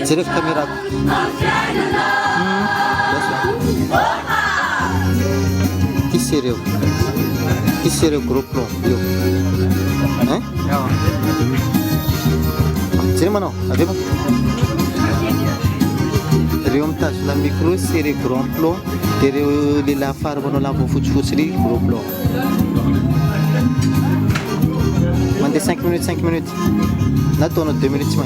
Jereka kamera. Qui c'est le gros plan? Hein? C'est maintenant, avez-vous? Remontage la micro, c'est le grand plan. Et la phare, on a foot, le gros plan. Mandez 5 minutes. Là, on a 2 minutes.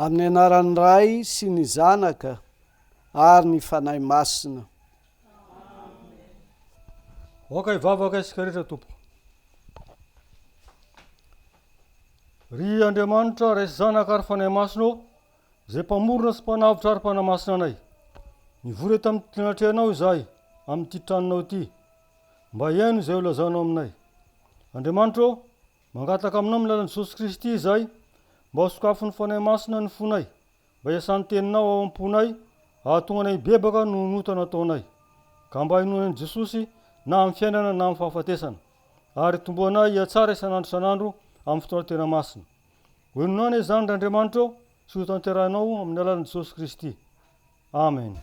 Amin'ny anaran'ny Ray sy ny Zanaka ary ny fanahy masina. Oka ivavaka isika rehetra tompo. Ry Andriamanitra ray sy Zanaka ary fanahy masina zay mpamorona sy mpanavitra ary mpanahy masina anay. Mivory eto amin'ny tinatrehanao izahay amin'ity tranonao ity. Mba haino izay ho lazanao aminay. Andriamanitra mangataka aminao amin'ny lalan'i Jesosy Kristy izahay mba ho sokafon'ny fanahy masina ny fonay, mba hiasan'ny teninao ao am-ponay, ahatonga anay bebaka no notana ataonay. Ka mba hinoanan'i Jesosy na amin'ny fiainana na amin'ny fahafatesana, ary tomboanay hiatsara isan'andro amin'ny fotoana tena masina. Ho henonana izany Andriamanitra sy ho tanterahinao amin'ny alalan'i Jesosy Kristy. Amen.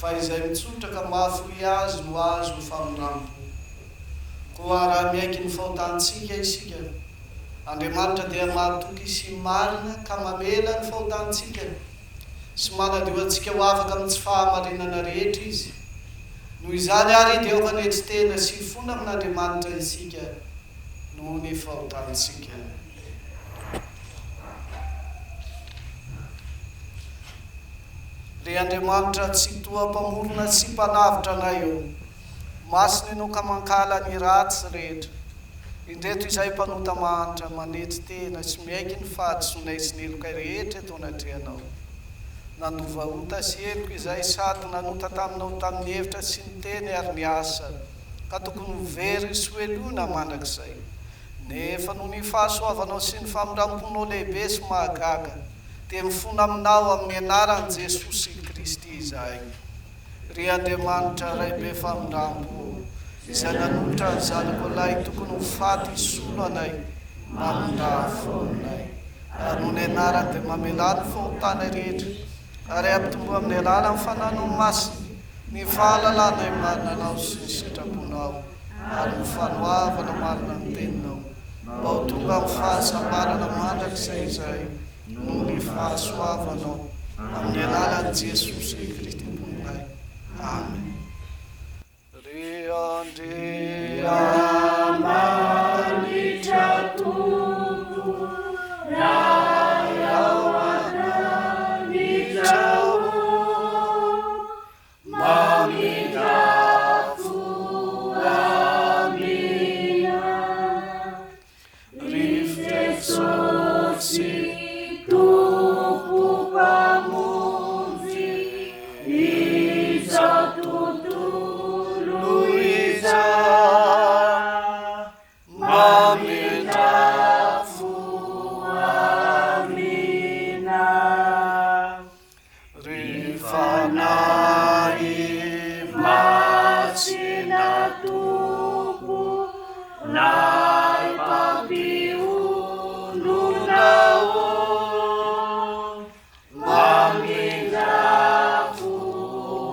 fa izay mitsotraka mahafoy azy no azo ny faminampo koa raha miaiky ny fahotantsika isika Andriamanitra dia mahatoky sy marina ka mamela ny fahotantsika sy manadio antsika ho afaka amin'ny tsy fahamarinana rehetra izy noho izany ary dia ofanetsy tena sy fona amin'Andriamanitra isika noho ny fahotantsika le Andriamanitra tsy toa mpamorona sy mpanavitra anay eo masiny no ka mankala ny ratsy rehetra indreto izay mpanota mahantra manetsy tena sy miaiky ny fahadisoanay sy ny elokay rehetra eto anatrehanao nandova ota sy eloko izay sady nanota taminao tamin'ny hevitra sy ny teny ary ny asa ka tokony very sy hoelona mandrakizay nefa noho ny fahasoavanao sy ny famindramonao lehibe sy mahagaga dia mifona aminao amin'ny anaran'i Jesosy Kristy izay ry Andriamanitra raibe famindrampo izay nanolotra ny zanako lahy tokony ho faty isolo anay mamindrafonay ary noho ny anarany dia mamelany fahotana rehetra ary ampitombo amin'ny alala ny fananao masina ny fahalalana marinanao sy ny sitraponao ary ny fanoavana marina ny teninao mba ho tonga amin'ny fahasambarana mandrakizay izay noho ny fahasoavanao amin'ny alalan'i Jesosy Kristy mponay. Amen. Ry Andriamanitra Tompo ray ao ananitra mamindrafo amina ry Jesosy Tompo pamonjy iza tontolo iza mamindrafo amina ry fanahy masina Tompo ray pampihononao mamindrafo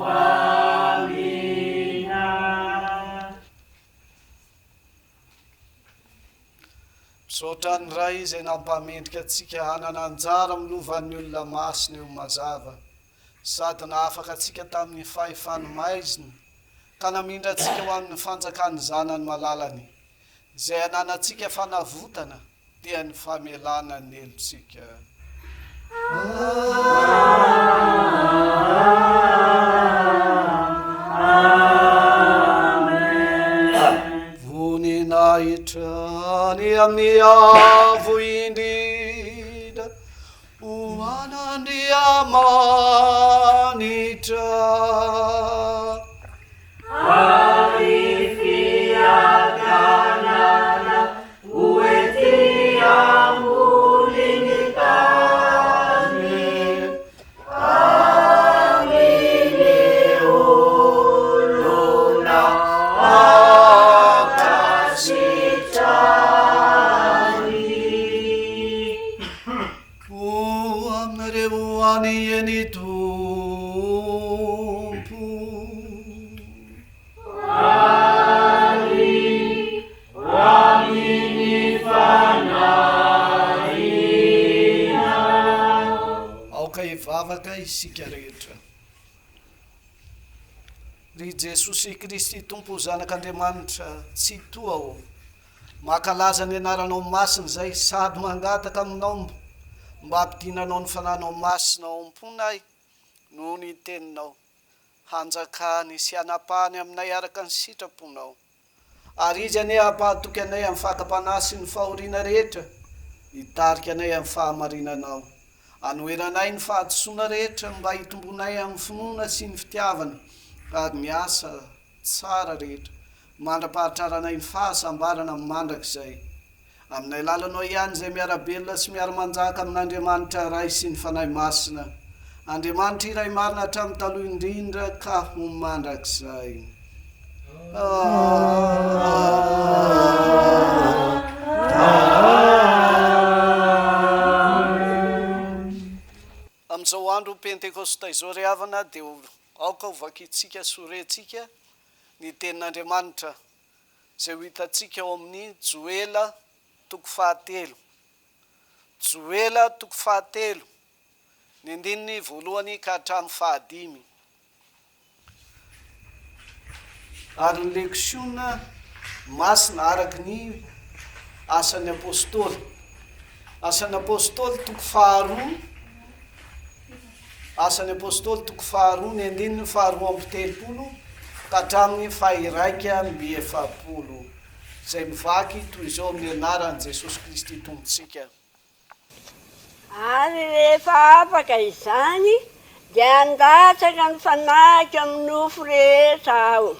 amina. Misaotra ny ray izay nampamendrika antsika hanana anjara milovan'ny olona masina eo mazava sady nahafaka antsika tamin'ny fahefany maizina ka namindra antsika ho amin'ny fanjakany zanany malalany izay ananantsika fanavotana dia ny famelana ny elontsika. Voninahitra ny amin'ny avo indrindra ho an'Andriamanitra ary fiadanana hoety ambony tany amin'ny olona akasitrany ho aminareo anieny Tompo amin'ny fanahina aoka hivavaka isika rehetra. Ry Jesosy Kristy Tompo zanak'Andriamanitra tsy toa o makalaza ny anaranao masina zay sady mangataka aminao mba ampidinanao ny fananao masina ao am-ponay noho ny teninao hanjakany sy hanapahany aminay araka ny sitraponao ary izy anay hampahatoky anay amin'ny fakapanahy sy ny fahoriana rehetra hitarika anay amin'ny fahamarinanao anoeranay ny fahadisoana rehetra mba hitombonay amin'ny finoana sy ny fitiavana ary ny asa tsara rehetra mandra-paharitraranay ny fahasambarana mandrakizay aminay lalanao ihany izay miarabelona sy miara-manjaka amin'Andriamanitra ray sy ny fanahy masina Andriamanitra iray marina hatramin'ny taloha indrindra ka ho mandrakizay. Amin'izao andro Pantekosta izao ry havana dia aoka hovakitsika sorentsika ny tenin'Andriamanitra izay ho hitantsika ao amin'ny Joela toko fahatelo. Joela toko fahatelo ny andininy voalohany ka hatramin'ny fahadimy. Ary ny leksiona masina araky ny asan'ny apôstôly. Asan'ny apôstôly toko faharoa. Asan'ny apôstôly toko faharoa ny andininy faharoa amby telopolo ka hatramin'ny fahiraika amby efapolo. Izay mivaky toy izao amin'ny anaran'i Jesosy Kristy tompontsika. Ary rehefa afaka izany dia andatsaka ny fanahiky amin'ny nofo rehetra aho.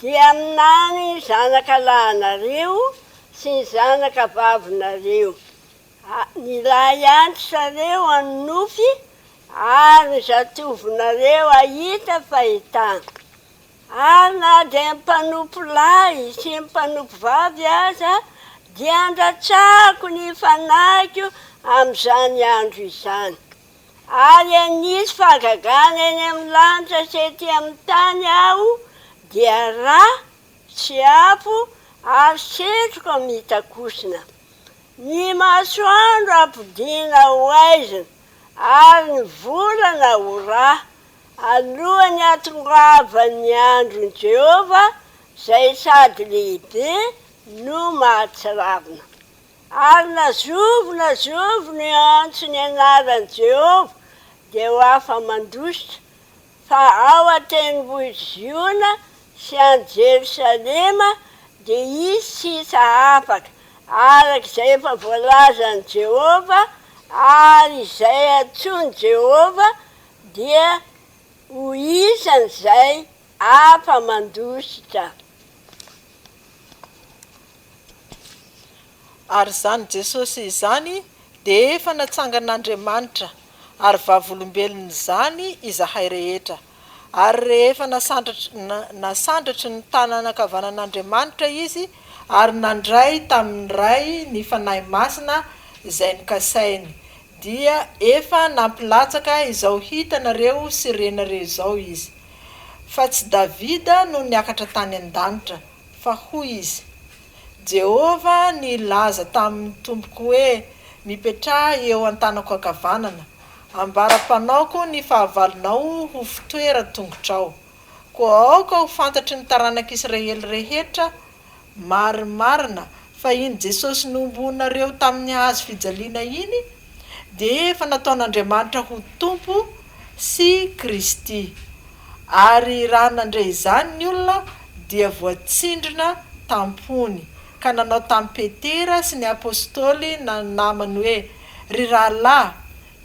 Dia aminany ny zanaka lahinareo sy ny zanaka vavinareo. Nilay antitsareo amin'ny nofy ary ny zatovinareo ahita fahitana. Ary na dia mpanompo lahy sy mpanompo vavy aza dia andatsahako ny fanahiko amin'izany andro izany. Ary anisy fahagagana eny amin'ny lanitra sy ety amin'ny tany aho dia rà tsy afo ary setroka mitakosina. Ny masoandro ampodiana ho aizina ary ny volana ho rà alohan'ny hatongavan'ny andron'i Jehova izay sady lehibe no mahatsiravina. Ary nazovo ny antso ny anaran'i Jehova dia ho afa-mandositra fa ao an-tendrombohitra sy any Jerosalema dia izy sisa afaka arak'izay efa voalazan'i Jehova ary izay antsoin'i Jehova dia ho isan'izay afa-mandositra. Ary zany Jesosy izany dia efa natsangan'Andriamanitra ary vavolombelony izany izahay rehetra. Ary rehefa nasandratry ny tanana ankavanan'Andriamanitra izy ary nandray tamin'ny ray ny fanahy masina izay nokasainy dia efa nampilatsaka izao hitanareo sy renareo izao izy. Fa tsy Davida no niakatra tany an-danitra fa hoy izy: Jehova nilaza tamin'ny tompoko hoe mipetraha eo an-tanako ankavanana, ambara-panaoko ny fahavalonao ho fitoera tongotrao. Koa aoka ho fantatry ny taranak'Israely rehetra marimarina fa iny Jesosy nombonareo tamin'ny hazo fijaliana iny dia efa nataon'Andriamanitra ho tompo sy Kristy. Ary raha nandray izany ny olona dia voatsindrina tampony ka nanao tamin'ny Petera sy ny apôstôly na namany hoe: ry rahalahy,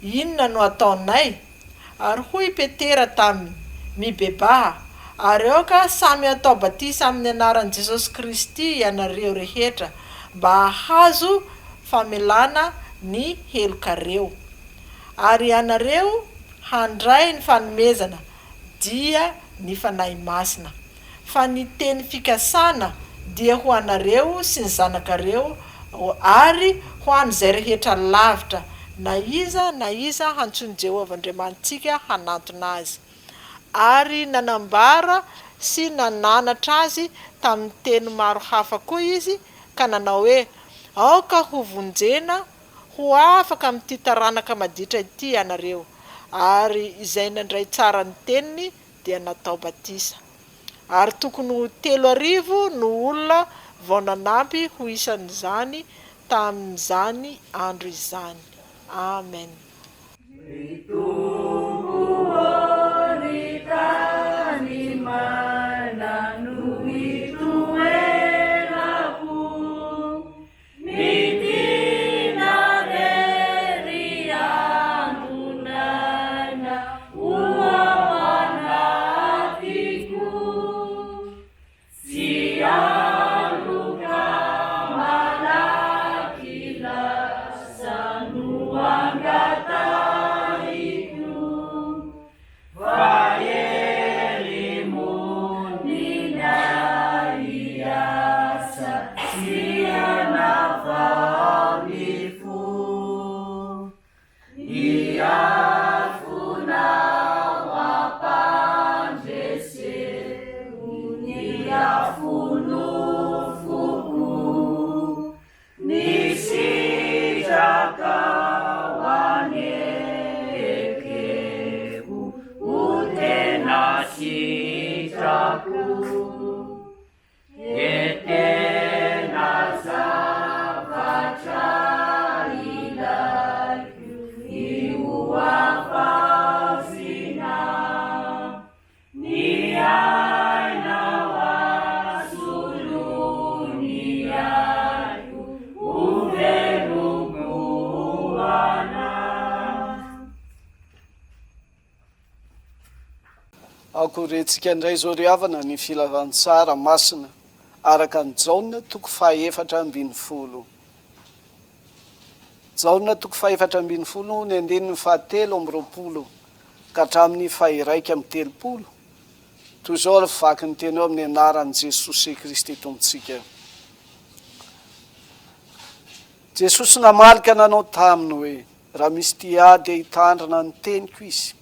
inona no ataonay? Ary hoy Petera taminy: mibebaha, ary aoka samy atao batisa amin'ny anaran'i Jesosy Kristy ianareo rehetra mba hahazo famelana ny helokareo. Ary ianareo handray ny fanomezana dia ny fanahy masina. Fa ny teny fikasana dia ho anareo sy ny zanakareo ary ho an'izay rehetra lavitra na iza hantsoin'i Jehovah Andriamantsika hanantona azy. Ary nanambara sy nananatra azy tamin'ny teny maro hafa koa izy ka nanao hoe: aoka ho vonjena ho afaka amin'ity taranaka maditra ity ianareo. Ary izay nandray tsara ny teniny dia natao batisa. Ary tokony ho 3,000 no olona vao nanampy ho isan'izany tamin'izany andro izany. Amen. Angata akorentsika indray zao ry havana ny filavantsara masina araka ny jaona toko faefatra ambin'ny folo jaona toko faefatra ambin'ny folo ny andeniny fahatelo ambyroapolo ka hatramin'ny fahiraika amin'ny telopolo toy izao ary vaky ny teny eo amin'ny anaran'i Jesosy Kristy tompontsika. Jesosy namalika nanao taminy hoe raha misy ty ady hitandrina ny teniko izy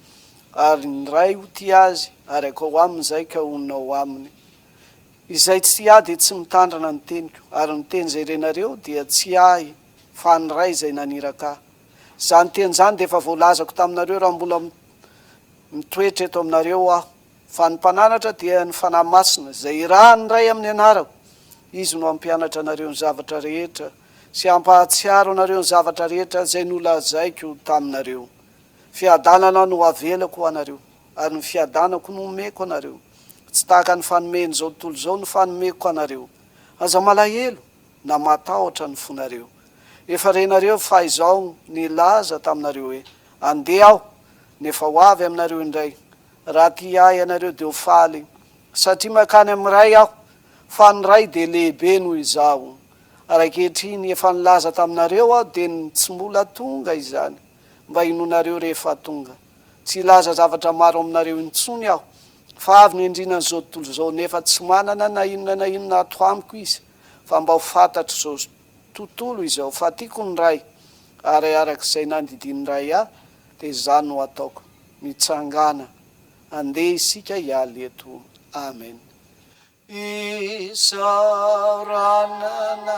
ary ny ray ho ty azy ary akao amin'izay ka ononao aminy. Izay tsy ady tsy mitandrina ny teniko ary ny teny izay renareo dia tsy ahy fa ny ray izay naniraka. Izany teny izany dia efa voalazako taminareo raha mbola mitoetra eto aminareo aho. Fa ny mpananatra dia ny fanahy masina izay raha ny ray amin'ny anarako. Izy no hampianatra anareo ny zavatra rehetra sy hampahatsiaro anareo ny zavatra rehetra izay nolazaiko taminareo. Fiadanana no avelako ho anareo ary ny fiadanako no omeko anareo. Tsy tahaka ny fanomeny zao tontolo zao no fanomeko anareo. Aza malahelo na matahotra ny fonareo. Efa renareo fa izao nilaza taminareo hoe andeha aho nefa ho avy aminareo indray. Raha ty ahy anareo dia ho faly satria makany amin'ny ray aho fa ny ray dia lehibe noho izaho. Arakehitriny efa nilaza taminareo aho dia tsy mbola tonga izany mba hinonareo rehefa tonga. Tsy laza zavatra maro aminareo intsony aho fa avy ny endrinan'izao tontolo zao nefa tsy manana na inona ato amiko izy fa mba ho fantatro zao tontolo izao fa tiako ny ray ary arak'izay nandidiny ray aho dia izany no ataoko mitsangana andeha isika hialy eto. Amen. Isaranana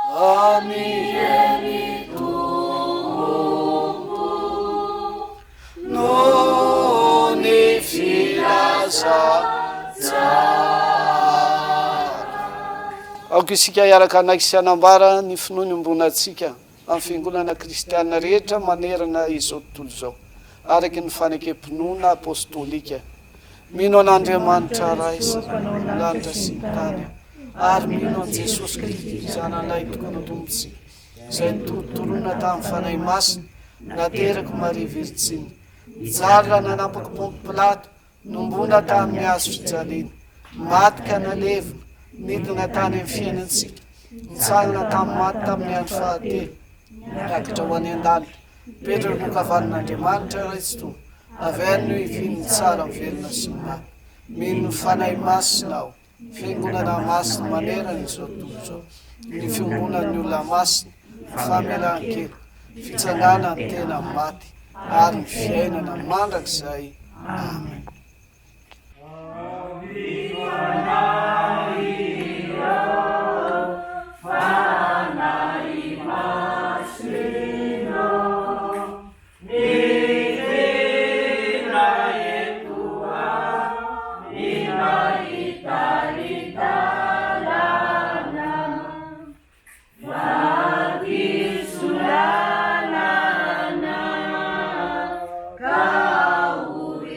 amiheny tompo no ny filazantsara. Aoko isika hiaraka anaiky sy anambara ny finoany ombonatsika amin'ny fiangonana kristianina rehetra manerana izao tontolo izao araky ny fanekempinoana apôstôlika. Mino an'Andriamanitra raisa lanitra sy ny tany ary mino an' Jesosy Kristy zananay tokony tompontsika izay nitolotolona tamin'ny fanahy masina nateraka Maria Virtsiny nijalina nanampaka Ponto Pilato nombona tamin'ny hazo fijaliana maty ka nalevina nidina tany amin'ny fiainantsika nitsalina tamin'ny maty tamin'ny andro fahatelo niakatra ho any an-danitra Pedro nokavan'Andriamanitra raisto averino iviny tsara velona sy maty. Mino fanahy masina aho fiangonana masina manerana izao tontolo izao ny fiangonan'ny olona masina ny famelan-kely fitsangana ny tena maty ary ny fiainana mandrakizay. Amen. Kauri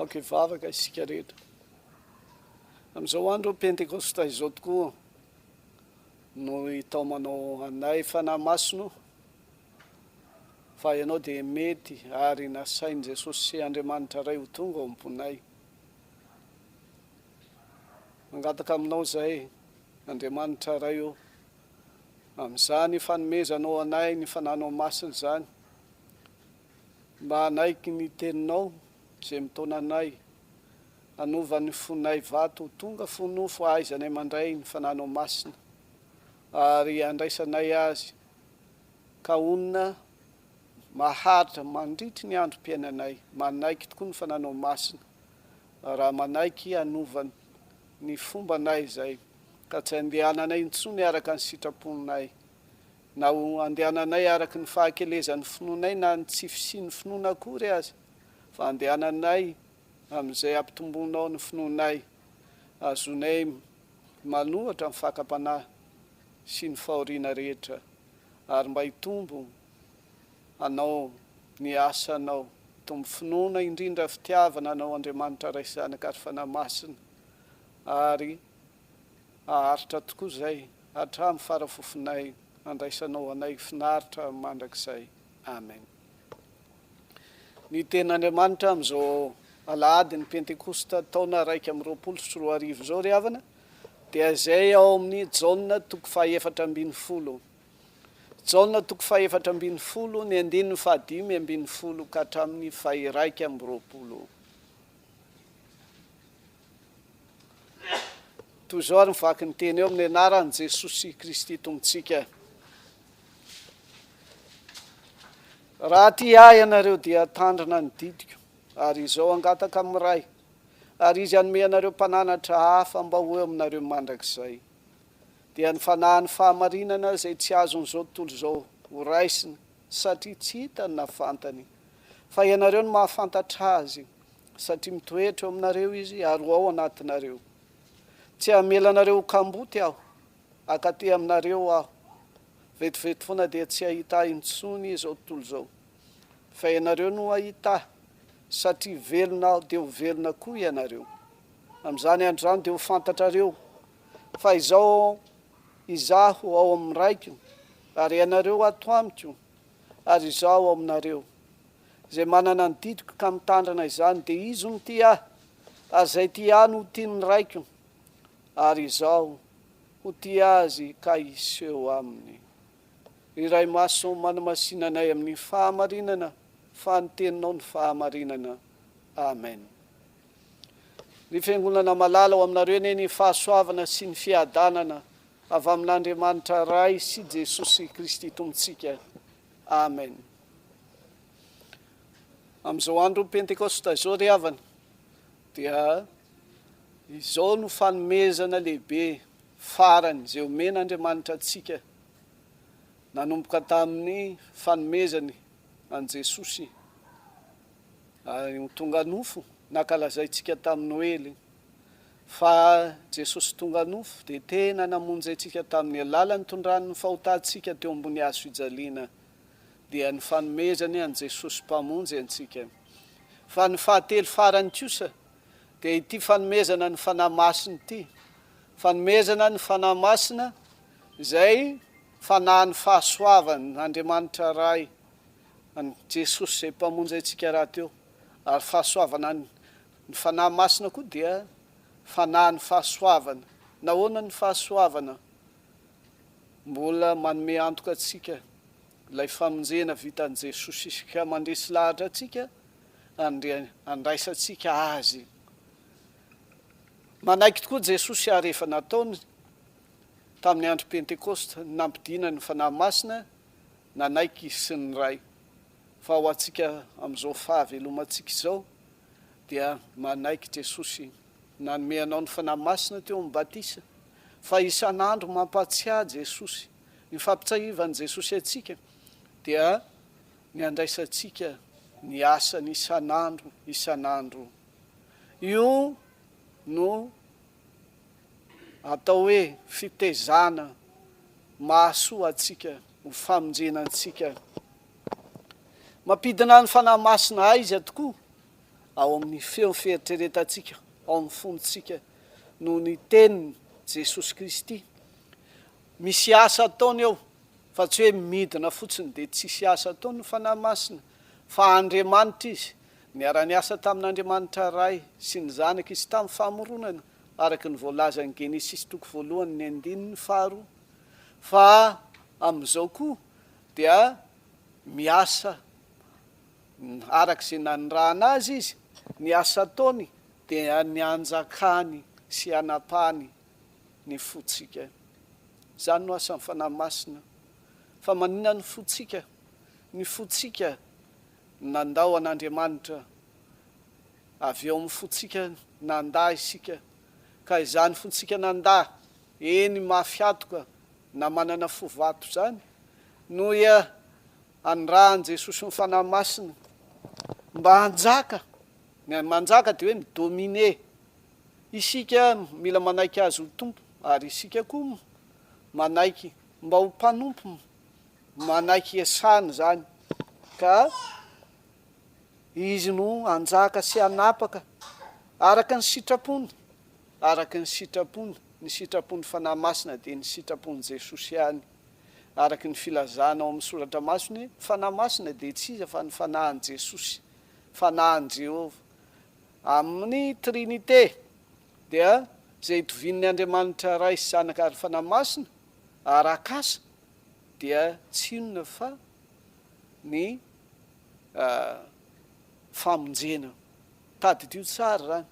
afaka ivavaka isika rehetra amin'izao andro pentekosta izao tokoa no itaomanao anay fanahy masino fa ianao dia mety ary nasainy Jesosy sy Andriamanitra ray ho tonga ao am-ponay mangataka aminao zay Andriamanitra ray io amin'izany fanomezanao anay ny fananao masina zany mba anaiky ny teninao izay mitona anay anovan'ny fonay vato tonga fonofo aizanay mandray ny fananao masina ary andraisanay azy ka onona maharitra mandritry ny androm-piainanay manaiky tokoa ny fananao masina raha manaiky anovany ny fombanay izay ka tsy andehananay intsony araka ny sitraponay na andehananay araka ny fahakelezan'ny finoanay na ny tsy fisiny finoana akory azy fa andehananay amin'izay ampitombonao ny finoanay azonay manohatra amin'ny fakapanahy sy ny fahoriana rehetra ary mba hitombo anao ny asanao tombo finoana indrindra fitiavana anao Andriamanitra ray zanaka ary fanahy masina ary aharitra tokoa zay hatramin'ny farafofinay andraisanao anay finaritra mandrakizay amen. Ny ten'Andriamanitra amin'izao alahadin'ny Pantekosta taona 2024 zao ry havana dia zay ao amin'ny jauna toko 410 jauna toko 410 ny 5:5 ka hatramin'ny 2:20 toy izao ary mivaky ny teny eo amin'ny anaran'i Jesosy Kristy tombontsika. Raha ty ahy ianareo dia tandrina ny didiko ary izao angataka amin'ny ray ary izy anome anareo mpananatra hafa mba ho eo aminareo mandrakizay dia ny fanahy fahamarinana izay tsy azon'izao tontolo izao ho raisina satria tsy hitany na fantany fa ianareo no mahafantatra azy satria mitoetra eo aminareo izy ary ao anatinareo tsy hamelanareo ho kamboty aho akaty aminareo aho vetivety foana dia tsy hahita intsony izao tontolo izao fa ianareo no hahita satria velona aho dia ho velona koa ianareo amin'izany andro zany dia ho fantatrareo fa izao izaho ao amin'ny raiko ary ianareo ato amiko ary izaho ao aminareo izay manana ny didiko ka mitandrina izany dia izy no ty ahy ary izay ty ahy no tiany raiko ary izaho ho ty azy ka iseho aminy. Iray maso manamasinanay amin'ny fahamarinana fa ny teninao ny fahamarinana. Amen. Ny fiangonana malala ao aminareo ny fahasoavana sy ny fiadanana avy amin'Andriamanitra ray sy Jesosy Kristy tombontsika. Amen. Amin'izao andro Pentekosta izao ry havana dia izao no fanomezana lehibe farany izay omen'Andriamanitra antsika nanomboka tamin'ny fanomezany an Jesosy tonga nofo nankalazaintsika tamin'ny Noely fa Jesosy tonga nofo dia tena namonjy antsika tamin'ny alalan'ny tondrany fahotantsika teo ambony hazo fijaliana dia ny fanomezany an Jesosy mpamonjy antsika fa ny fahatelo farany kosa dia ity fanomezana ny fanahy masina ity fanomezana ny fanahy masina izay fanahy ny fahasoavany Andriamanitra ray an Jesosy izay mpamonjy antsika raha teo ary fahasoavana ny fanahy masina koa dia fanahy ny fahasoavana nahoana ny fahasoavana mbola manome antoka antsika ilay famonjena vitan' Jesosy isika mandresy lahatra antsika andraisantsika azy manaiky tokoa Jesosy ary efa nataony tamin'ny andro Pentekosta nampidina ny fanahy masina nanaiky sy ny ray fa ho antsika amin'izao fahavelomantsika izao dia manaiky Jesosy nanome anao ny fanahy masina teo amin'ny batisa fa isan'andro mampatsiahy Jesosy ny fampitsahivan'i Jesosy antsika dia ny andraisantsika ny asany isan'andro io no atao hoe fitezana mahasoa antsika ho famonjenantsika mampidina ny fanahy masina aiza tokoa ao amin'ny feo fieritreretantsika ao amin'ny fonontsika no ny teniny Jesosy Kristy. Misy asa ataony eo fa tsy hoe midina fotsiny de tsisy asa ataony no fanahy masina fa Andriamanitra izy niara-ny asa tamin'Andriamanitra ray sy ny zanaka izy tamin'ny famoronana araky ny voalaza ny Genesis 1:1-5 fa amin'izao koa dia miasa araky izay nanirahana azy izy ny asa ataony dia ny anjakany sy anapany ny fotsika. Zany no asan'ny fanahy masina. Fa maninona ny fotsika? Ny fotsika nandao an'Andriamanitra avy eo amin'ny fotsika nandà isika ka izany fotsika nandà eny mafiatoka na manana fovato zany no ia anirahan Jesosy ny fanahy masina mba hanjaka. Ny manjaka dia hoe midomine. Isika mila manaiky azy ho tompo ary isika koa manaiky mba ho mpanompo, manaiky esany zany ka izy no anjaka sy anapaka araka ny sitrapony, araka ny sitrapony. Ny sitrapony fanahy masina dia ny sitrapony Jesosy ihany araky ny filazana ao amin'ny soratra masina fanahy masina dia tsy iza fa ny fanahin Jesosy, fanahin Jehova amin'ny Trinité dia zay itovin'ny Andriamanitra ray sy zanaka ary fanahy masina arak'asa dia tsy inona fa ny famonjena. Tadidio tsara zany.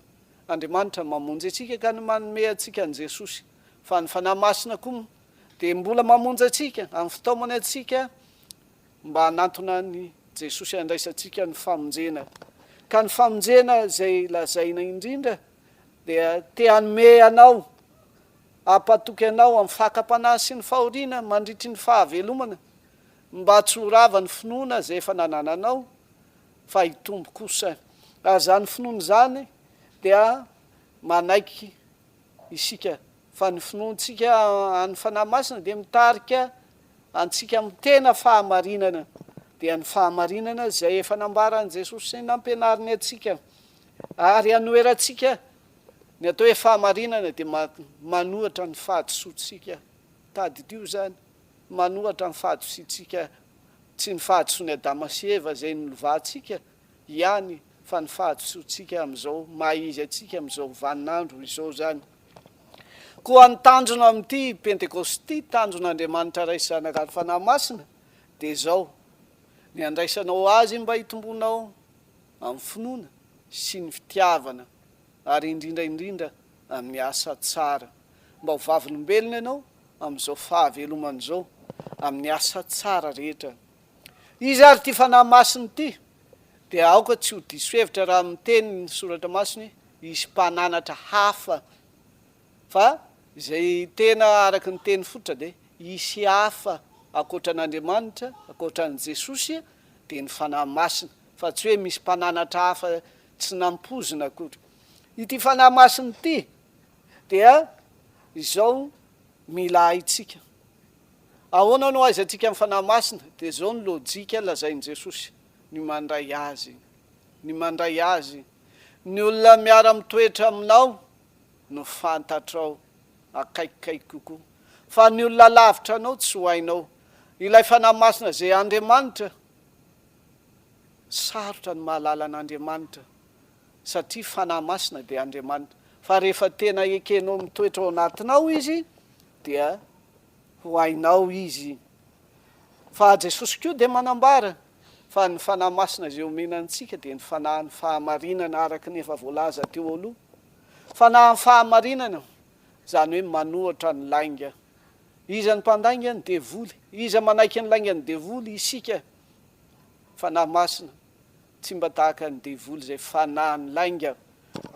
Andriamanitra mamonjy atsika ka ny manome atsika ny Jesosy fa ny fanahy masina koa dia mbola mamonjy atsika amin'ny fitaomany atsika mba hanantona ny Jesosy andraisantsika ny famonjena. Ka ny famonjena zay lazaina indrindra dia te hanome anao, apatoky anao amin'ny fakapanahy sy ny fahoriana mandritry ny fahavelomana mba tsy ho rava ny finoana zay efa nanananao fa hitombo kosa. Ary zany finoana zany dia manaiky isika fa ny finoantsika any fanahy masina dia mitarika antsika amin'ny tena fahamarinana dia ny fahamarinana zay efa nambaran Jesosy sy nampianariny atsika ary anoerantsika ny atao hoe fahamarinana dia manohatra ny fahadisoantsika. Tadidio zany manohatra ny fahadisoantsika, tsy ny fahadisoany Adama sy Eva zay nilovatsika ihany fa ny fahadisoantsika amin'izao mahizy atsika amin'izao vaninandro izao zany. Koa ny tanjona amin'ity Pentekosty, tanjon'Andriamanitra ray sy zanaka ary fanahy masina dia zao ny andraisanao azy mba hitombonao amin'ny finoana sy ny fitiavana ary indrindraindrindra amin'ny asa tsara mba ho vavolombelona ianao amin'izao fahavelomana izao amin'ny asa tsara rehetra. Izy ary ty fanahy masina ity dia aoka tsy ho diso hevitra raha miteny ny soratra masina isy mpananatra hafa fa zay tena araky ny teny fotra dia isy hafa akoatran'Andriamanitra, akoatran'i Jesosy dia ny fanahy masina fa tsy hoe misy mpananatra hafa tsy nampozina akory. Ity fanahy masina ity dia izao mila haitsika. Ahoana no aizantsika amin'ny fanahy masina dia zao ny lôjika lazain'i Jesosy ny mandray azy, ny mandray azy. Ny olona miara-mitoetra aminao no fantatrao akaikikaiky kokoa fa ny olona lavitra anao tsy ho hainao. Ilay fanahy masina zay Andriamanitra sarotra ny mahalala an'Andriamanitra satria fanahy masina dia Andriamanitra fa rehefa tena ekenao mitoetra ao anatinao izy dia ho hainao izy. Fa Jesosy koa dia manambara fa ny fanahy masina zay omenantsika dia ny fanahy ny fahamarinana araky ny efa voalaza teo aloha. Fanahy ny fahamarinana zany hoe manohatra ny lainga. Iza ny mpandainga ny devoly, iza manaiky ny lainga ny devoly isika. Fanahy masina tsy mba tahaka ny devoly zay fanahy ny lainga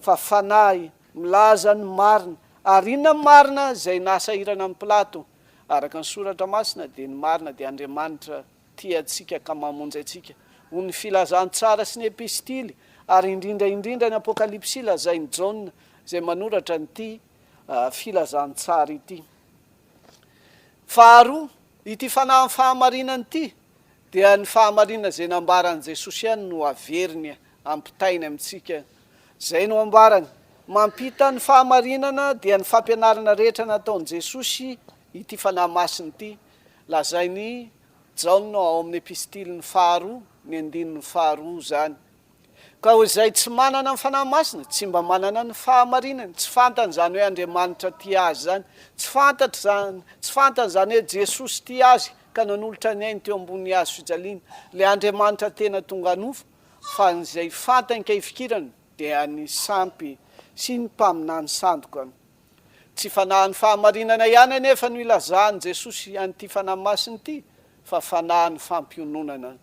fa fanahy milaza ny marina ary inona ny marina zay nasahirana amin'ny Pilato araka ny soratra masina dia ny marina dia Andriamanitra tia atsika ka mamonjy atsika ho ny filazantsara sy ny epistily ary indrindraindrindra ny apokalipsy lazain'i Jaona zay manoratra nyity filazantsara ity. Faharoa, ity fanahy fahamarinana ity dia ny fahamarinana zay nambaran'i Jesosy ihany no averiny ampitainy amintsika. Zay no ambarany mampita ny fahamarinana dia ny fampianarana rehetra nataony Jesosy ity fanahy masiny ity. Lazainy Jaona ao amin'ny epistiliny faharoa ny andininy faharoa zany. Ka ho izay tsy manana ny fanahy masina tsy mba manana ny fahamarinana, tsy fantany zany hoe Andriamanitra ty azy zany, tsy fantany zany hoe Jesosy ty azy ka nanolotra ny ainy teo ambony hazo fijaliana. Le Andriamanitra tena tonga nofo fa izay fantany ka ifikirany dia ny sampy sy ny mpaminany sandoka. Tsy fanahany fahamarinana ihany anefa no ilazahany Jesosy an'ity fanahy masina ity, fa fanahany fampiononana.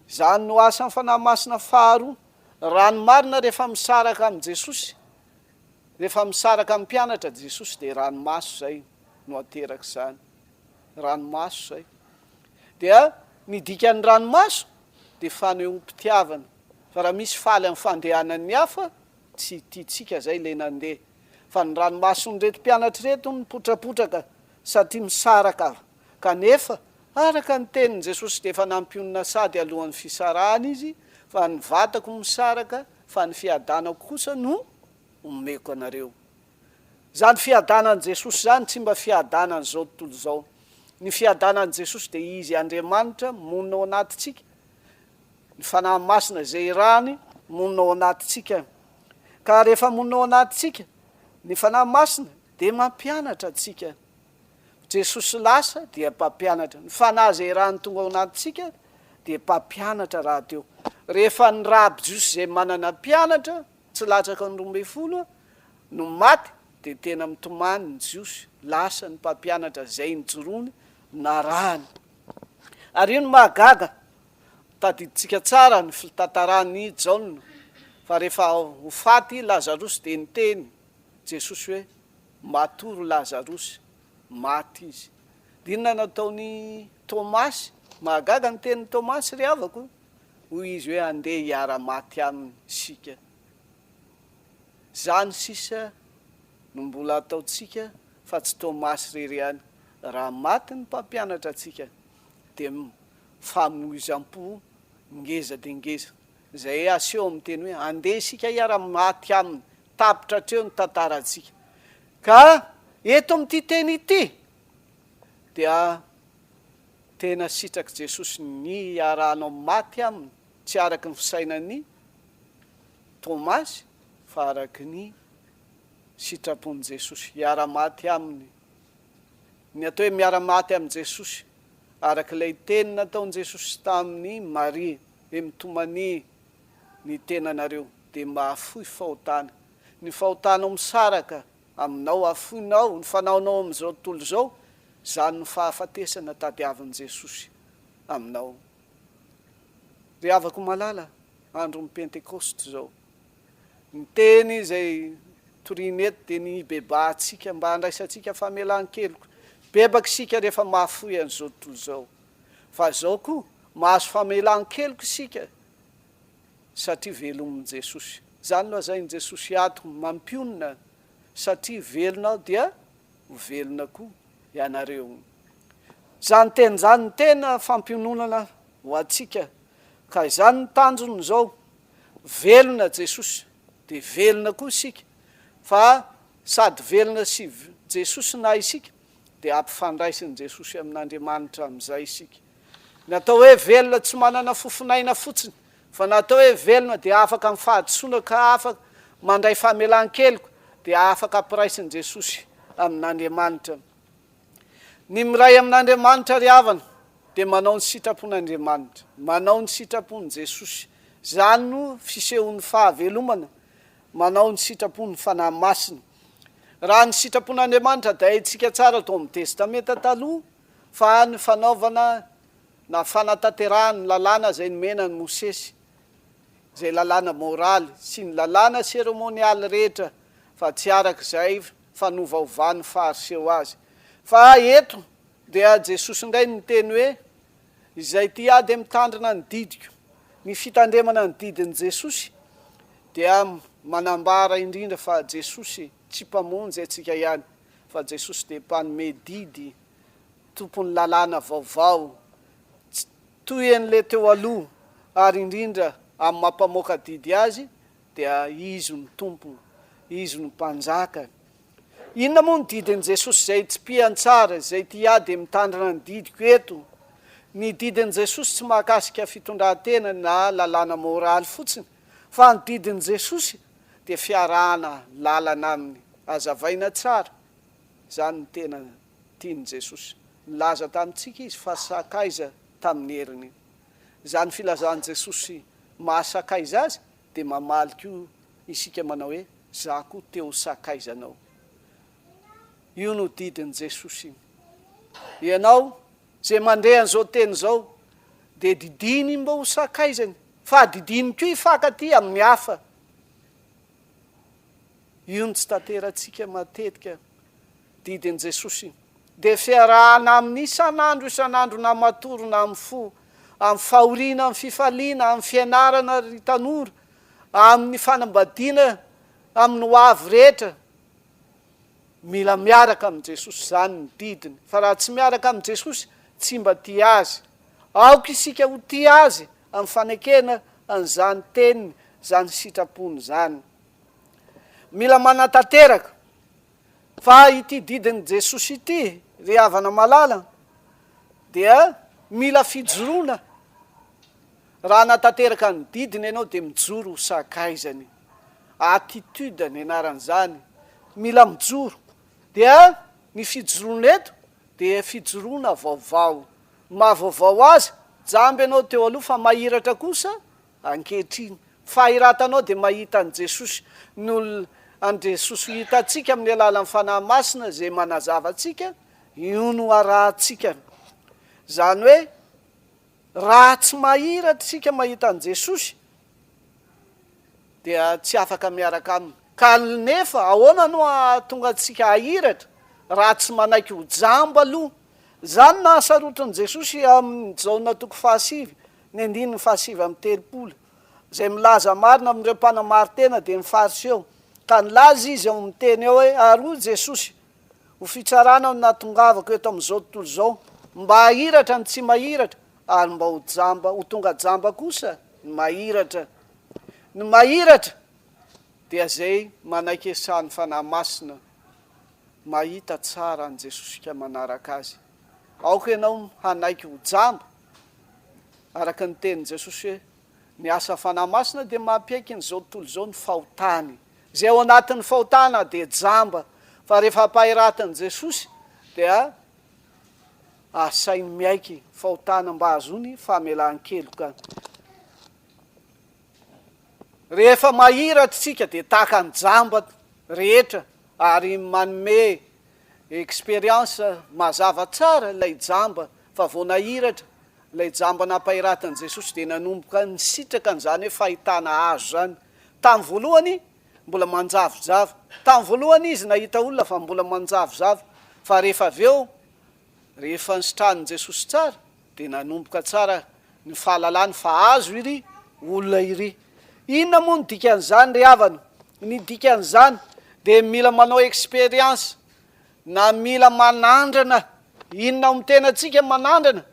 Zany no asa ny fanahy masina faharoa. Rano marina rehefa misaraka amin'ny Jesosy, rehefa misaraka amin'ny mpianatra Jesosy dia ranomaso zay no ateraka zany. Ranomaso zay. Dia ny dikan'ny ranomaso dia faneom-pitiavana. Fa raha misy faly amin'ny fandehanan'ny hafa, tsy tiatsika zay le nandeha. Fa ny ranomasony reto mpianatra reto ny potrapotraka satria misaraka. Kanefa araka ny tenin'i Jesosy dia efa nampionona sady alohan'ny fisarahana izy, fa ny vatako misaraka, fa ny fiadanako kosa no omeko anareo. Zany fiadanan'i Jesosy zany tsy mba fiadanany zao tontolo zao. Ny fiadanan'i Jesosy dia izy Andriamanitra monina ao anatintsika. Ny fanahy masina zay rany monina ao anatintsika. Ka rehefa monina ao anatintsika, ny fanahy masina dia mampianatra antsika. Jesosy lasa dia mpampianatra. Ny fanahy zay rany tonga ao anatintsika dia mpampianatra raha teo. Rehefa ny raby Jiosy zay manana mpianatra, tsy latsaka ny 12 no maty, dia tena mitomany ny Jiosy, lasa ny mpampianatra zay ny jorony narahany. Ary io no mahagaga, tadiditsika tsara ny fitantarany Jaona, fa rehefa ho faty Lazarosy dia niteny Jesosy hoe matory Lazarosy, maty izy. Dinona nataony Tomasy, mahagaga ny tenin'ny Tomasy ry havako, hoy izy hoe andeha hiara-maty aminy sika. Zany sisa no mbola ataotsika fa tsy Tomasy rery ihany. Raha maty ny mpampianatra atsika dia famoizam-po ngeza dia ngeza. Zay aseho amin'ny teny hoe andeha isika hiara-maty aminy, tapitra hatreo ny tantarantsika. Ka eto amin'ity teny ity dia tena sitraky Jesosy ny hiaranao maty aminy, tsy araky ny fisainany Tomasy fa araky ny sitrapon'i Jesosy, hiara-maty aminy. Ny atao hoe miara-maty amin'i Jesosy araky ilay teny nataon'i Jesosy tamin'ny Maria hoe mitomany ny tenanareo dia mahafoy fahotana. Ny fahotanao misaraka aminao, afoinao ny fanaonao amin'izao tontolo zao, zany ny fahafatesana tadiavin'i Jesosy aminao. Ry havako malala, andron'ny Pantekosta zao, ny teny izay toriana eto dia ny bebahantsika mba handraisantsika famelan-keloka. Bebaka isika rehefa mahafoy an'izao tontolo zao. Fa zao koa mahazo famelan-keloka isika satria velomin'i Jesosy. Zany lazain'i Jesosy ato mampionina, satria velonao dia ho velona koa ianareo. Zany teny zany ny tena fampiononana ho antsika. Ka izany ny tanjony zao, velona Jesosy dia velona koa isika. Fa sady velona sy Jesosy na isika dia ampifandraisin'i Jesosy amin'Andriamanitra amin'izay isika. Natao hoe velona tsy manana fofinaina fotsiny, fa natao hoe velona dia afaka amin'ny fahadisoana ka afaka mandray famelan-keloka dia afaka ampiraisin'i Jesosy amin'Andriamanitra. Ny miray amin'Andriamanitra ry havana dia manao ny sitrapon'Andriamanitra, manao ny sitrapon'i Jesosy. Zany no fisehoan'ny fahavelomana, manao ny sitrapon'ny fanahy masina. Raha ny sitrapon'Andriamanitra dia haitsika tsara tao amin'ny testamenta taloha, fa ny fanaovana na fanatanterahany lalàna zay nomenan'i Mosesy, zay lalàna moraly sy ny lalàna seremonialy rehetra, fa tsy arak'izay fanovaovany fahariseho azy. Fa eto dia Jesosy indray ny teny hoe izay ty ady mitandrina ny didiko, ny fitandremana ny didin'i Jesosy dia manambara indrindra fa Jesosy tsy mpamonjy antsika ihany, fa Jesosy dia mpanome didy, tompony lalàna vaovao, toy an'le teo aloha, ary indrindra amin'ny mampamoaka didy azy dia izy ny tompo, izy ny mpanjaka. Inona moa ny didin' Jesosy zay tsy piantsara, zay tiady mitandrina ny didiko eto? Ny didin' Jesosy tsy mahakasika fitondran-tena na lalàna moraly fotsiny, fa ny didin' Jesosy dia fiarahana lalana aminy azavaina tsara. Zany ny tena tiany Jesosy. Nilaza tamintsika izy fa sakaiza tamin'ny heriny. Zany filazan'i Jesosy mahasakaiza azy dia mamaly koa isika manao hoe za koa teo sakaizanao. Io no didin' Jesosy. Ianao zay mandeha an'izao teny zao dia didiny mba ho sakaizany, fa didiny koa ifankaty amin'ny hafa. Io no tsy tanterantsika matetika didin' Jesosy. Dia fiarahana amin'ny isan'andro na matoro na amin'ny fo, amin'ny fahoriana, amin'ny fifaliana, amin'ny fianarana ry tanora, amin'ny fanambadiana, amin'ny hoavy rehetra. Mila miaraka amin'ny Jesosy, zany ny didiny. Fa raha tsy miaraka amin'ny Jesosy, tsy mba tia azy. Aoka isika ho tia azy amin'ny fanekena an'izany teniny, zany sitrapony zany. Mila manatanteraka fa ity didin' Jesosy ity, ry havana malala, dia mila fijoroana. Raha natanteraka ny didiny ianao dia mijoro ho sakaizany. Attitude ny anaran'izany, mila mijoro. Dia ny fijoroana eto dia fijoroana vaovao. Mahavaovao azy, jamby ianao teo aloha fa mahiratra kosa ankehitriny. Fahiratanao dia mahita an' Jesosy. An' Jesosy hitantsika amin'ny alalan'ny fanahy masina zay manazava atsika, io no arahantsika. Zany hoe raha tsy mahiratra tsika mahita an' Jesosy dia tsy afaka miaraka aminy. Ka nefa ahoana no tonga antsika hahiratra raha tsy manaiky ho jamba aloha? Zany nahasarotiny Jesosy amin'ny jaona toko 7, ny 7:30, zay milaza marina amin'ireo mpanamary-tena dia ny fariseo. Ka nilaza izy ao amin'ny teny eo hoe ary Jesosy, ho fitsarana no natongavako eto amin'izao tontolo izao, mba hahiratra ny tsy mahiratra ary mba ho jamba, ho tonga jamba kosa ny mahiratra. Ny mahiratra dia zay manaiky esahan'ny fanahy masina mahita tsara an' Jesosy ka manaraka azy. Aoka ianao hanaiky ho jamba, araka ny tenin' Jesosy hoe ny asa fanahy masina dia mampiaiky n'izao tontolo izao ny fahotany. Zay ao anatin'ny fahotana dia jamba, fa rehefa ampahiratany Jesosy dia asainy miaiky fahotana mba azony famelan-keloka. Rehefa mahiratra tsika dia tahaka ny jamba rehetra ary manome expérience mazava tsara ilay jamba, fa vao nahiratra ilay jamba nampahiratany Jesosy dia nanomboka ny sitraka n'izany hoe fahitana azo zany. Tamin'ny voalohany mbola manjavozavo, tamin'ny voalohany izy nahita olona fa mbola manjavozavo, fa rehefa avy eo rehefa nisitranin' Jesosy tsara dia nanomboka tsara ny fahalalany fa azo iry olona iry. Inona moa ny dikan'izany ry havana? Ny dikan'izany dia mila manao expérience na mila manandrana. Inona mo tenantsika manandrana?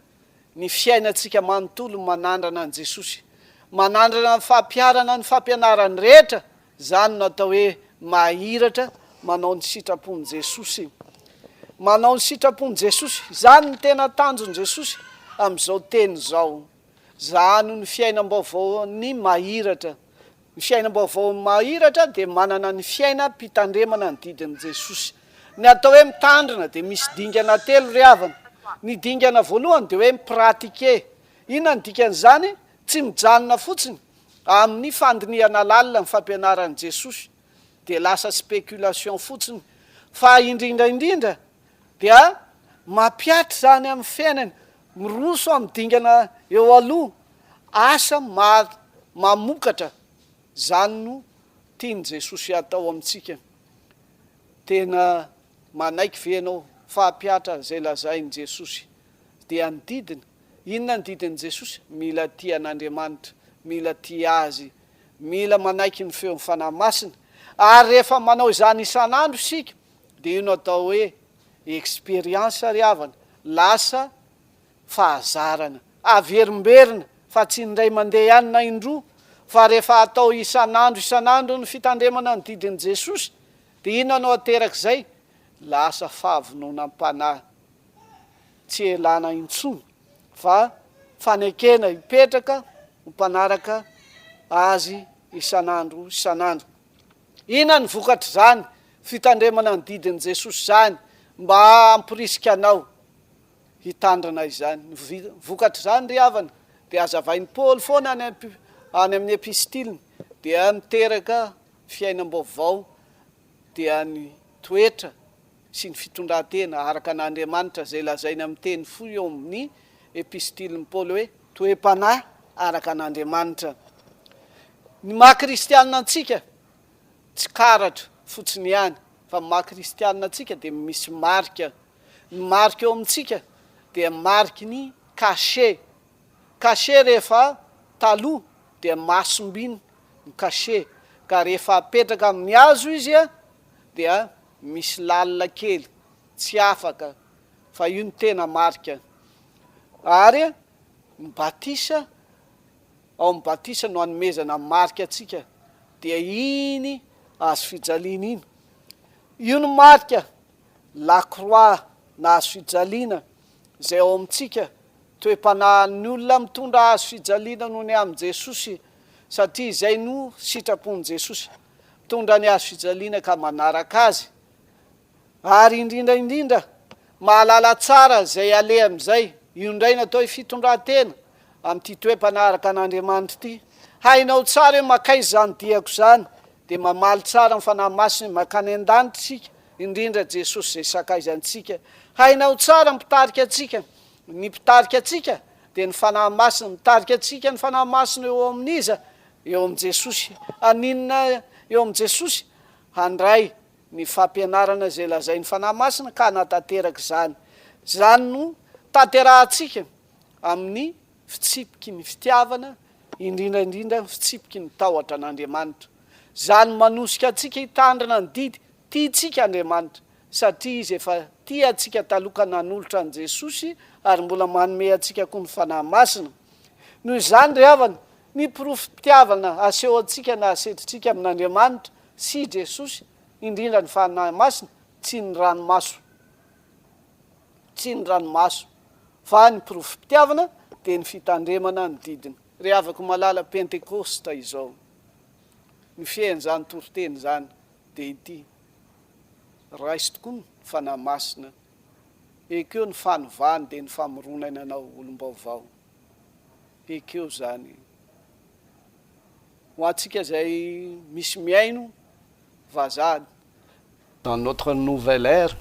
Ny fiainantsika manontolo manandrana an' Jesosy, manandrana ny fampiarana, ny fampianarany rehetra. Zany natao hoe mahiratra manao ny sitrapony Jesosy. Manao ny sitrapony Jesosy, zany ny tena tanjon'i Jesosy amin'izao teny izao. Zany ny fiainam-baovao ny mahiratra. Ny fiainam-baovao mahiratra dia manana ny fiainam-pitandremana ny didin' Jesosy. Ny atao hoe mitandrina dia misy dingana telo ry havana. Ny dingana voalohany dia hoe mipratike. Inona ny dikan'izany? Tsy mijanona fotsiny amin'ny fandiniana lalina ny fampianaran'i Jesosy dia lasa spéculation fotsiny, fa indrindraindrindra dia mampiatra zany amin'ny fiainany, miroso amin'ny dingana eo aloha, asa mamokatra. Zany no tiany Jesosy atao amintsika. Tena manaiky ve ianao fampiatra zay lazain'i Jesosy dia ny didiny. Inona ny didin'i Jesosy? Mila tia an'Andriamanitra, mila tia azy, mila manaiky ny feon'ny fanahy masina. Ary rehefa manao izany isan'andro isika dia io no atao hoe expérience ry havana, lasa fahazarana, averimberina, fa tsy indray mandeha ihany na indroa, fa rehefa atao isan'andro ny fitandremana ny didin' jesosy dia ino anao aterak'izay lasa fahavonona am-panahy tsy elana intsony fa fanekena hipetraka ho mpanaraka azy isan'andro. Ina ny vokatra zany fitandremana ny didin' jesosy zany mba ampirisika anao hitandrina izany. Vokatra zany ry havana dia azavain'ny Paoly foana any amin'ny epistiliny dia miteraka fiainam-baovao dia ny toetra sy ny fitondran-tena araka an'Andriamanitra zay lazainy amin'ny teny foy eo amin'ny epistiliny Paoly hoe toe-panahy araka an'Andriamanitra. Ny maha-kristianina antsika tsy karatra fotsiny ihany fa maha-kristianina antsika dia misy marika. Ny marika eo amintsika dia mariky ny cachet rehefa taloha dia masombiny ny cachet ka rehefa apetraka amin'ny hazo izy a dia misy lalina kely tsy afaka fa io ny tena marika. Ary ny batisa ao amin'ny batisa no hanomezana marika atsika dia iny azo fijaliana iny. Io ny marika lakroa na azo fijaliana zay ao amintsika toe-panahin'ny olona mitondra azo fijaliana noho ny amin'i Jesosy satria izay no sitrapon'i Jesosy mitondra ny azo fijaliana ka manaraka azy. Ary indrindra mahalala tsara zay ale amin'izay io indray natao fitondran-tena amin'ity toe-panaraka an'Andriamanitra ity. Hainao tsara hoe makaizy zany diako zany dia mamaly tsara ny fanahy masina makany an-danitra tsika indrindra Jesosy zay sakaizantsika. Hainao tsara mitarika atsika, ny mpitarika atsika dia ny fanahy masina, mitarika atsika ny fanahy masina eo amin'iza eo amin'i Jesosy. Aninona eo amin'i Jesosy? Handray ny fampianarana zay lazain'ny fanahy masina ka hanatanteraka izany. Zany no tanterahantsika amin'ny fitsipiky ny fitiavana indrindraindrindra fitsipiky ny tahotra an'Andriamanitra. Zany manosika atsika hitandrina ny didy tiantsika Andriamanitra satria izy efa tia atsika taloka nanolotra an' Jesosy ary mbola manome atsika koa ny fanahy masina. Noho izany ry havana ny porofom-pitiavana aseho atsika na asetritsika amin'Andriamanitra sy Jesosy indrindra ny fanahy masina tsy ny ranomaso fa ny porofom-pitiavana dia ny fitandremana ny didiny. Ry havako malala Pantekosta izao ny fiain'izany toroteny zany dia ity raisy tokoa ny fanahy masina ekeo ny fanovany dia ny famoronana anao olom-baovao ekeo zany ho antsika zay misy miaino vazady. Dans notre nouvelle ère,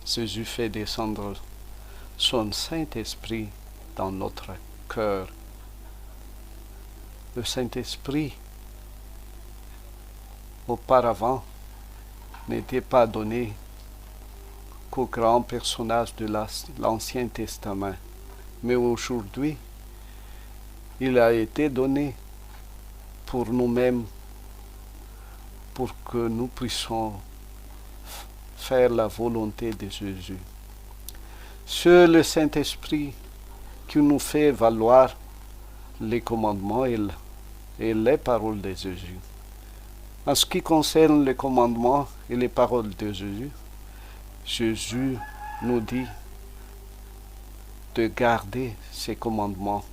Jésus fait descendre son Saint-Esprit dans notre cœur. Le Saint-Esprit, auparavant, n'était pas donné qu'aux grands personnages de l'Ancien Testament. Mais aujourd'hui, il a été donné pour nous-mêmes, pour que nous puissions faire la volonté de Jésus. C'est le Saint-Esprit qui nous fait valoir les commandements et les paroles de Jésus. En ce qui concerne les commandements et les paroles de Jésus, Jésus nous dit de garder ses commandements.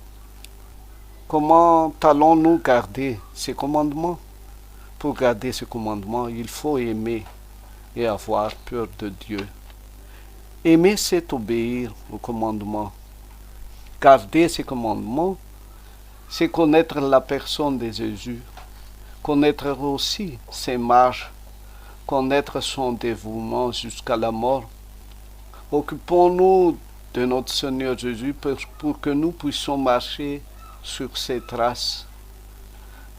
Comment allons-nous garder ces commandements? Pour garder ces commandements, il faut aimer et avoir peur de Dieu. Aimer, c'est obéir aux commandements. Garder ces commandements, c'est connaître la personne de Jésus, connaître aussi ses marches, connaître son dévouement jusqu'à la mort. Occupons-nous de notre Seigneur Jésus pour que nous puissions marcher sur ses traces.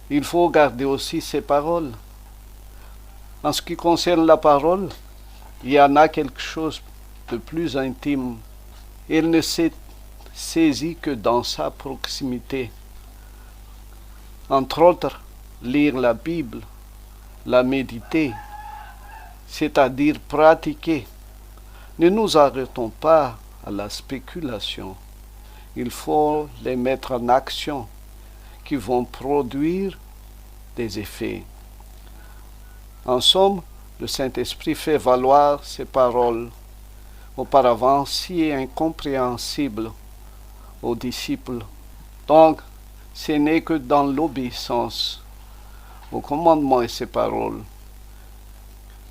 Il faut garder aussi ses paroles. En ce qui concerne la parole, il y en a quelque chose de plus intime. Elle ne s'est saisie que dans sa proximité. Entre autres, lire la Bible, la méditer, c'est-à-dire pratiquer. Ne nous arrêtons pas à la spéculation. Il faut les mettre en action qui vont produire des effets. En somme, le Saint-Esprit fait valoir ses paroles, auparavant si incompréhensibles aux disciples. Donc, ce n'est que dans l'obéissance aux commandements et ses paroles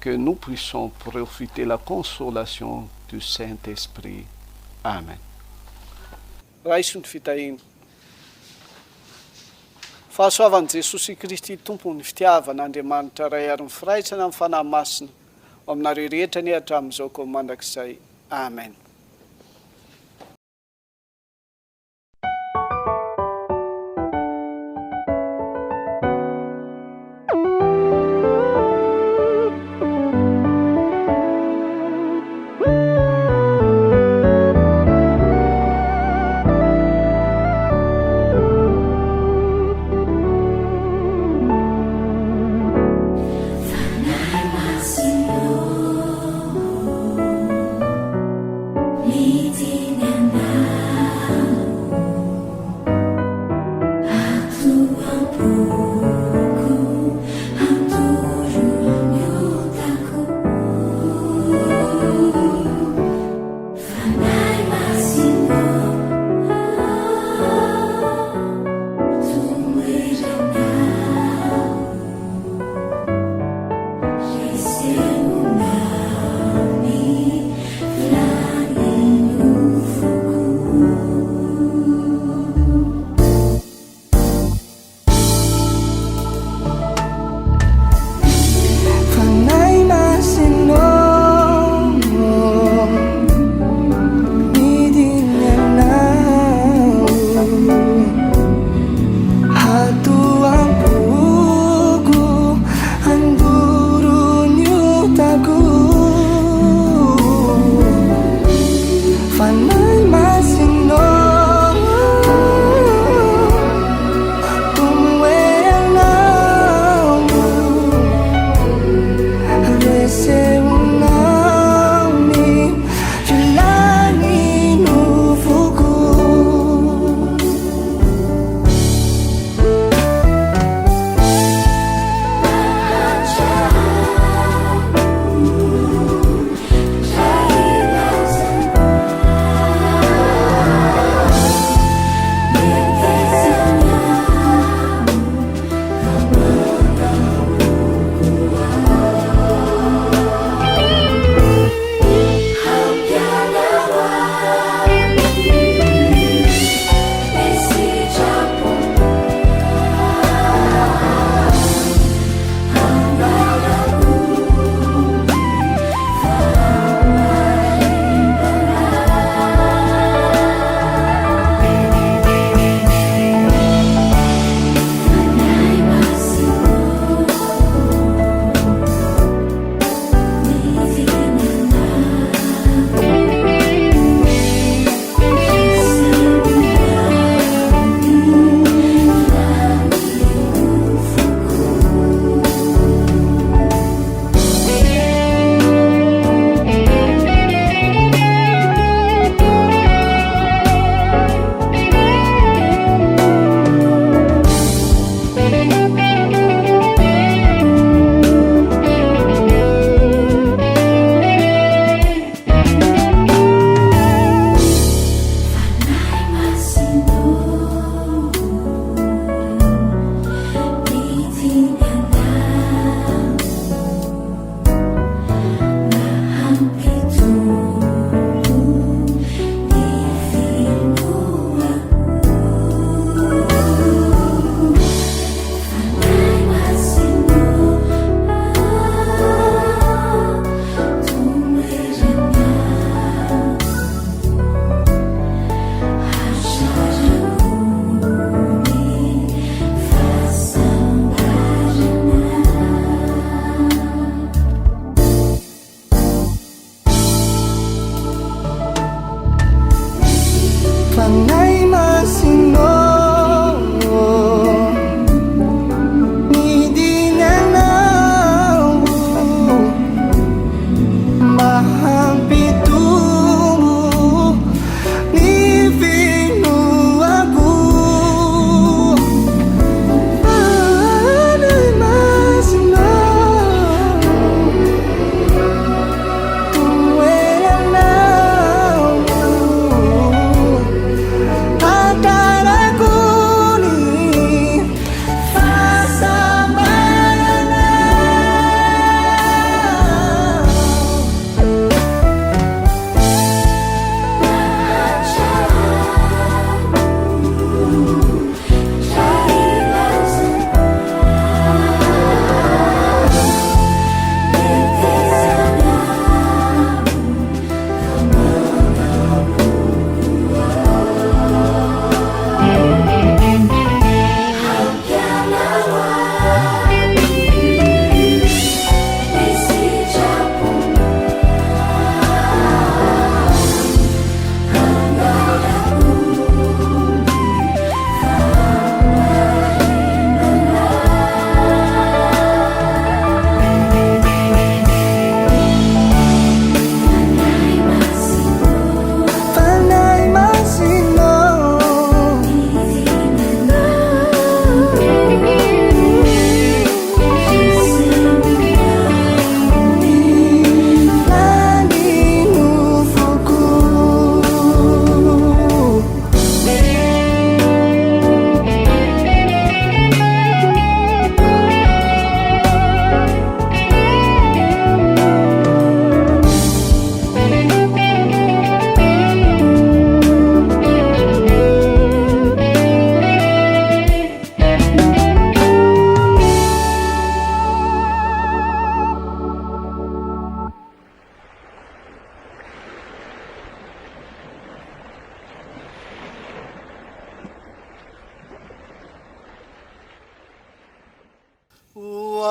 que nous puissions profiter de la consolation du Saint-Esprit. Amen. Raisy ny fitahina. Fahasoavan'i Jesosy Kristy tompo ny fitiavan'Andriamanitra ray ary ny firaisana amin'ny fanahy masina ao aminareo rehetra ny hatramin'izao koa mandrakizay. Amen.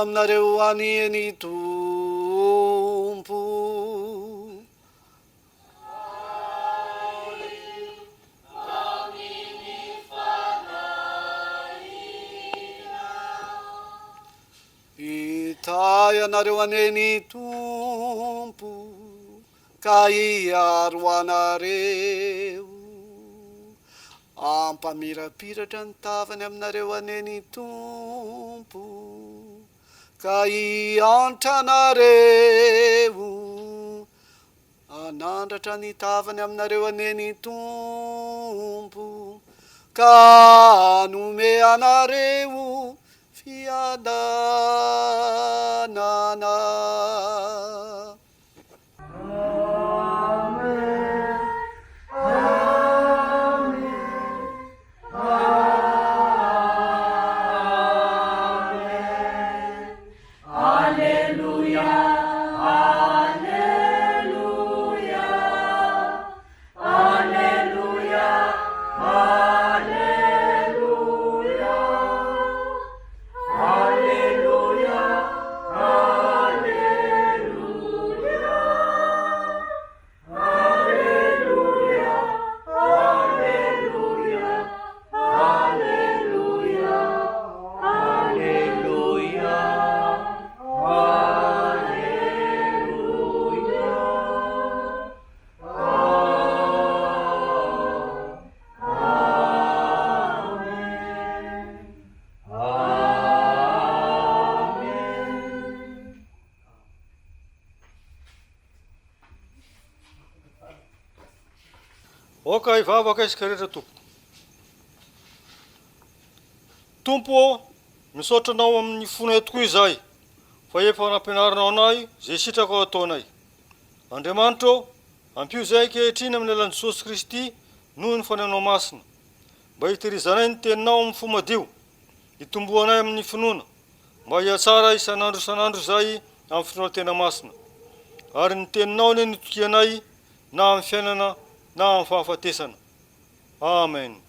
aminareo anieny Tompo. Itay anareo aneny Tompo, ka iaro anareo. Ampamirapiratra ny tavany aminareo aneny Tompo, ka iantra anareo. Anandratra ny tavany aminareo aneny Tompo, ka anome anareo fiadanana. Oka ivavaka izy rehetra tompo. Tompo, misaotra anao amin'ny fonay tokoa izahay, fa efa nampianaranao anay zay sitrako ataonay. Andriamanitra, ampio zay ankehitriny amin'ny alalan'i Jesosy Kristy noho ny fanenao masina, mba hitehirizanay ny teninao amin'ny fo madio, hitomboanay amin'ny finoana, mba hiatsara isan'andro zay amin'ny finoana tena masina, ary ny teninao ny nitokianay na amin'ny fiainana na amin'ny fahafatesana. Amen.